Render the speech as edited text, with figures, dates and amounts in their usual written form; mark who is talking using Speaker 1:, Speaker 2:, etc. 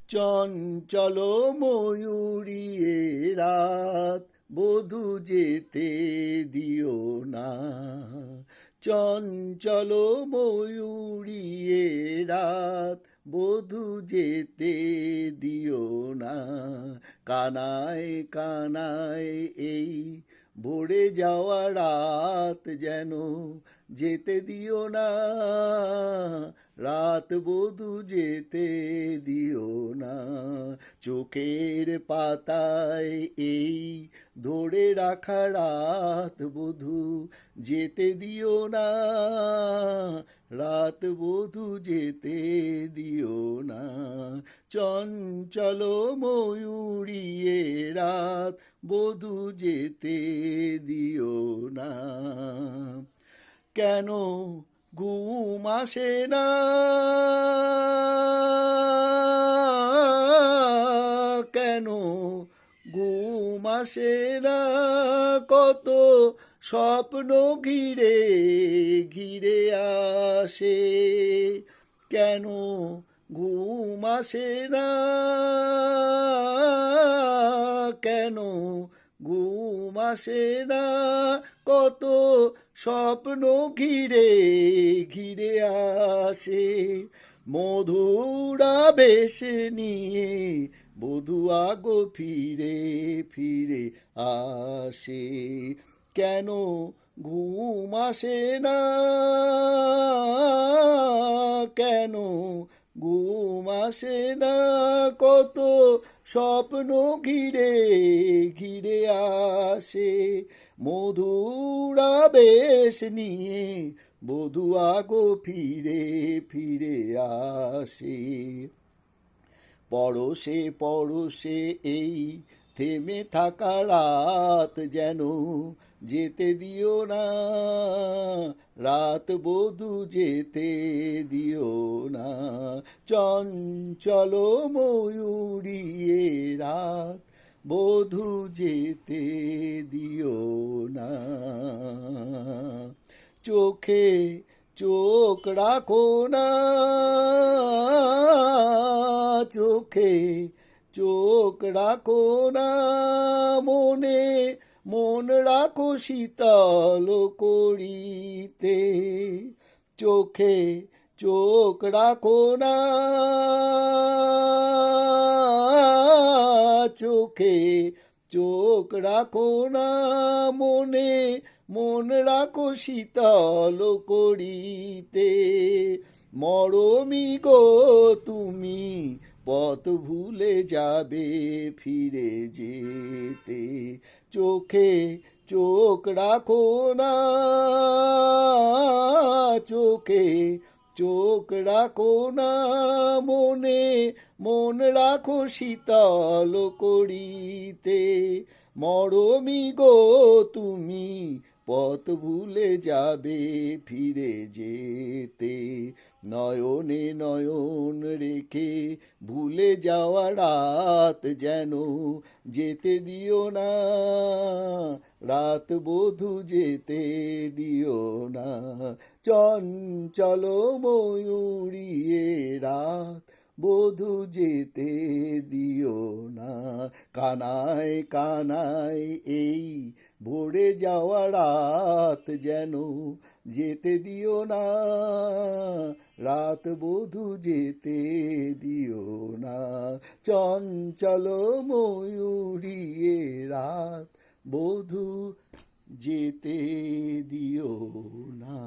Speaker 1: চঞ্চল ময়ূরী এ রাত বধূ যেতে দিও না। চঞ্চল ময়ূরী এ রাত বধূ যেতে দিও না। কানায় কানায় এই ভরে যাওয়া রাত যেন যেতে দিও না। রাত বধূ যেতে দিও না। চোখের পাতায় এই ধরে রাখা রাত বধূ যেতে দিও না। রাত বধূ যেতে দিও না। চঞ্চল ময়ূরী এ রাত বধূ যেতে দিও না। কেন ঘুম আসে না, কেন ঘুম আসে না, কত স্বপ্ন ঘিরে ঘিরে আসে। কেন ঘুম আসে না, কেন ঘুম আসে না, কত স্বপ্ন ঘিরে ঘিরে আসে। মধুরা বেশ নিয়ে বধূ গো ফিরে ফিরে আসে। কেন ঘুম আসে না, কেন ঘুম আসে না, কত স্বপ্ন ঘিরে ঘিরে আসে। মধুরা বেশ নিয়ে বধূ গো ফিরে ফিরে আসে। পরশে পরশে এই থেমে থাকা রাত যেন যেতে দিও না। রাত বধূ যেতে দিও না। চঞ্চল ময়ূরী এ রাত বধূ যেতে দিও না। চোখে চোখ রাখো না, চোখে চোখ রাখো না, মনে মন রাখো শীতল করিতে। চোখে চোখ রাখো না, চোখে চোখ রাখো না, মনে মন রাখো শীতল করিতে। মরমি গো তুমি পথ ভুলে যাবে ফিরে যেতে। চোখে চোখ রাখো না, চোখে চোখ রাখো না, মনে মন রাখো শীতল করিতে। মরমি গো তুমি পথ ভুলে যাবে ফিরে যেতে। নয়নে নয়ন রেখে ভুলে যাওয়া রাত যেন যেতে দিও না। রাত বধূ যেতে দিও না। চঞ্চল ময়ূরী এ রাত বধূ যেতে দিও না। কানায় কানায় এই ভরে যাওয়া রাত যেন যেতে দিও না। রাত বধূ যেতে দিও না। চঞ্চল ময়ূরী এ রাত বধূ যেতে দিও না।